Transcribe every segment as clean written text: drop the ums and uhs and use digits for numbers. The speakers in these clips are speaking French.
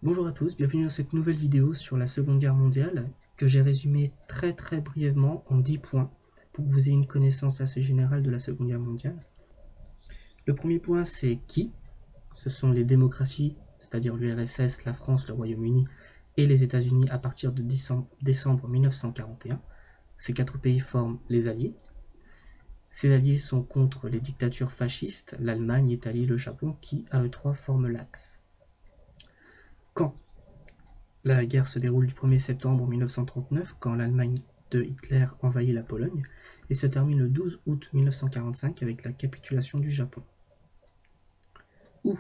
Bonjour à tous, bienvenue dans cette nouvelle vidéo sur la Seconde Guerre mondiale que j'ai résumée très brièvement en 10 points pour que vous ayez une connaissance assez générale de la Seconde Guerre mondiale. Le premier point, c'est qui? Ce sont les démocraties, c'est-à-dire l'URSS, la France, le Royaume-Uni et les États-Unis à partir de décembre 1941. Ces quatre pays forment les Alliés. Ces alliés sont contre les dictatures fascistes, l'Allemagne, l'Italie, le Japon, qui à eux trois forment l'Axe. Quand? La guerre se déroule du 1er septembre 1939, quand l'Allemagne de Hitler envahit la Pologne, et se termine le 12 août 1945 avec la capitulation du Japon. Où?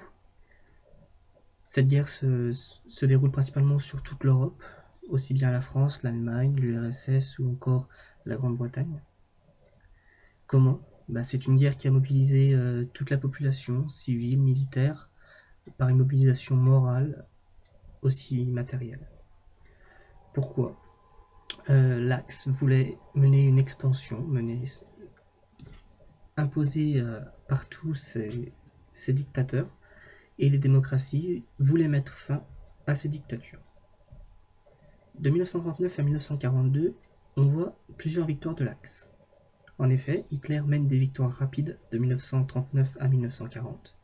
Cette guerre se déroule principalement sur toute l'Europe, aussi bien la France, l'Allemagne, l'URSS ou encore la Grande-Bretagne. Comment? C'est une guerre qui a mobilisé toute la population, civile, militaire, par une mobilisation morale, aussi matérielle. Pourquoi? L'Axe voulait mener une expansion, imposée par tous ces dictateurs, et les démocraties voulaient mettre fin à ces dictatures. De 1939 à 1942, on voit plusieurs victoires de l'Axe. En effet, Hitler mène des victoires rapides de 1939 à 1940.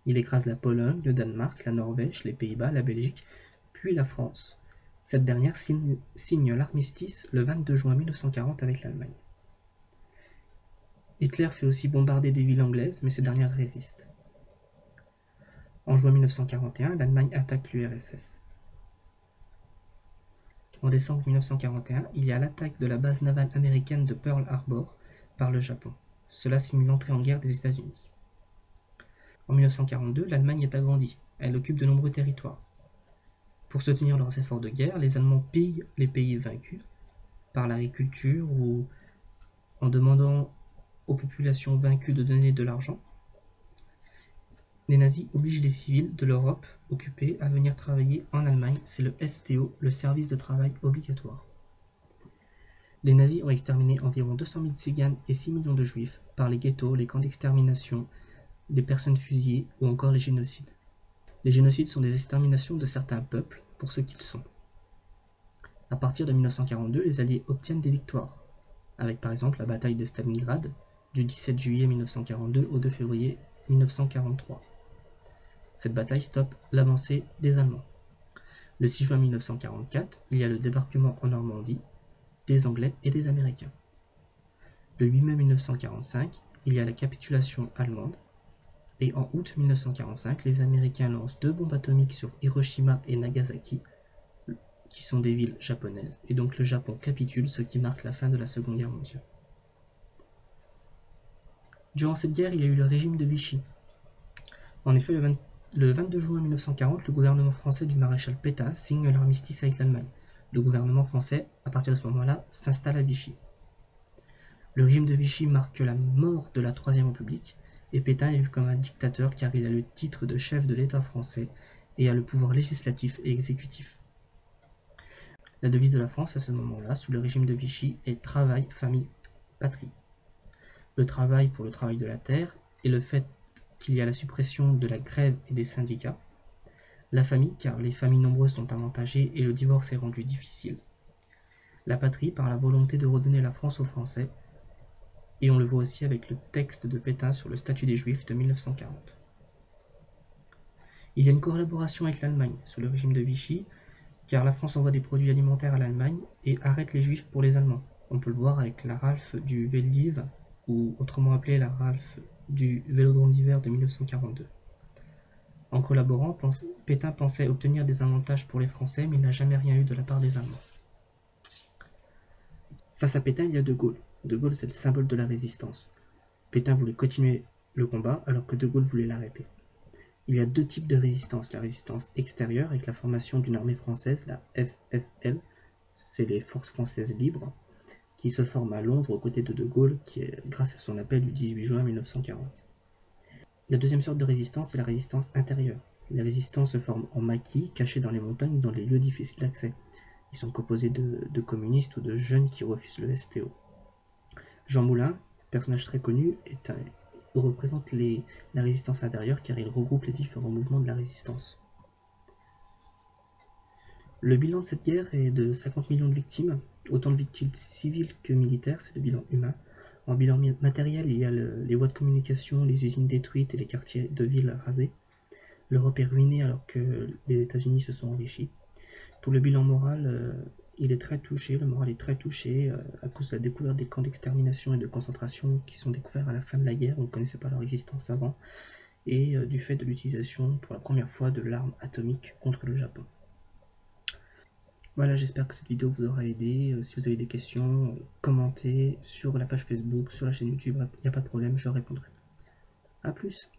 Il écrase la Pologne, le Danemark, la Norvège, les Pays-Bas, la Belgique, puis la France. Cette dernière signe l'armistice le 22 juin 1940 avec l'Allemagne. Hitler fait aussi bombarder des villes anglaises, mais ces dernières résistent. En juin 1941, l'Allemagne attaque l'URSS. En décembre 1941, il y a l'attaque de la base navale américaine de Pearl Harbor par le Japon. Cela signe l'entrée en guerre des États-Unis. En 1942, l'Allemagne est agrandie. Elle occupe de nombreux territoires. Pour soutenir leurs efforts de guerre, les Allemands pillent les pays vaincus par l'agriculture ou en demandant aux populations vaincues de donner de l'argent. Les nazis obligent les civils de l'Europe occupée à venir travailler en Allemagne, c'est le STO, le service de travail obligatoire. Les nazis ont exterminé environ 200 000 tziganes et 6 millions de juifs par les ghettos, les camps d'extermination, des personnes fusillées ou encore les génocides. Les génocides sont des exterminations de certains peuples pour ce qu'ils sont. À partir de 1942, les Alliés obtiennent des victoires, avec par exemple la bataille de Stalingrad du 17 juillet 1942 au 2 février 1943. Cette bataille stoppe l'avancée des Allemands. Le 6 juin 1944, il y a le débarquement en Normandie des Anglais et des Américains. Le 8 mai 1945, il y a la capitulation allemande. Et en août 1945, les Américains lancent 2 bombes atomiques sur Hiroshima et Nagasaki, qui sont des villes japonaises, et donc le Japon capitule, ce qui marque la fin de la Seconde Guerre mondiale. Durant cette guerre, il y a eu le régime de Vichy. En effet, le 22 juin 1940, le gouvernement français du maréchal Pétain signe l'armistice avec l'Allemagne. Le gouvernement français, à partir de ce moment-là, s'installe à Vichy. Le régime de Vichy marque la mort de la Troisième République, et Pétain est vu comme un dictateur car il a le titre de chef de l'État français et a le pouvoir législatif et exécutif. La devise de la France à ce moment-là, sous le régime de Vichy, est travail, famille, patrie. Le travail pour le travail de la terre et le fait qu'il y a la suppression de la grève et des syndicats. La famille, car les familles nombreuses sont avantagées et le divorce est rendu difficile. La patrie, par la volonté de redonner la France aux Français. Et on le voit aussi avec le texte de Pétain sur le statut des Juifs de 1940. Il y a une collaboration avec l'Allemagne sous le régime de Vichy, car la France envoie des produits alimentaires à l'Allemagne et arrête les Juifs pour les Allemands. On peut le voir avec la rafle du Veldiv, ou autrement appelée la rafle du Vélodrome d'hiver de 1942. En collaborant, Pétain pensait obtenir des avantages pour les Français, mais il n'a jamais rien eu de la part des Allemands. Face à Pétain, il y a De Gaulle. De Gaulle, c'est le symbole de la résistance. Pétain voulait continuer le combat alors que De Gaulle voulait l'arrêter. Il y a 2 types de résistance. La résistance extérieure avec la formation d'une armée française, la FFL, c'est les Forces françaises libres, qui se forment à Londres aux côtés de De Gaulle, qui est grâce à son appel du 18 juin 1940. La deuxième sorte de résistance, c'est la résistance intérieure. Les résistants se forment en maquis, cachés dans les montagnes ou dans les lieux difficiles d'accès. Ils sont composés de communistes ou de jeunes qui refusent le STO. Jean Moulin, personnage très connu, représente la résistance intérieure car il regroupe les différents mouvements de la résistance. Le bilan de cette guerre est de 50 millions de victimes, autant de victimes civiles que militaires, c'est le bilan humain. En bilan matériel, il y a les voies de communication, les usines détruites et les quartiers de ville rasés. L'Europe est ruinée alors que les États-Unis se sont enrichis. Pour le bilan moral, il est très touché, le moral est très touché à cause de la découverte des camps d'extermination et de concentration qui sont découverts à la fin de la guerre, on ne connaissait pas leur existence avant, et du fait de l'utilisation pour la première fois de l'arme atomique contre le Japon. Voilà, j'espère que cette vidéo vous aura aidé. Si vous avez des questions, commentez sur la page Facebook, sur la chaîne YouTube, il n'y a pas de problème, je répondrai. A plus!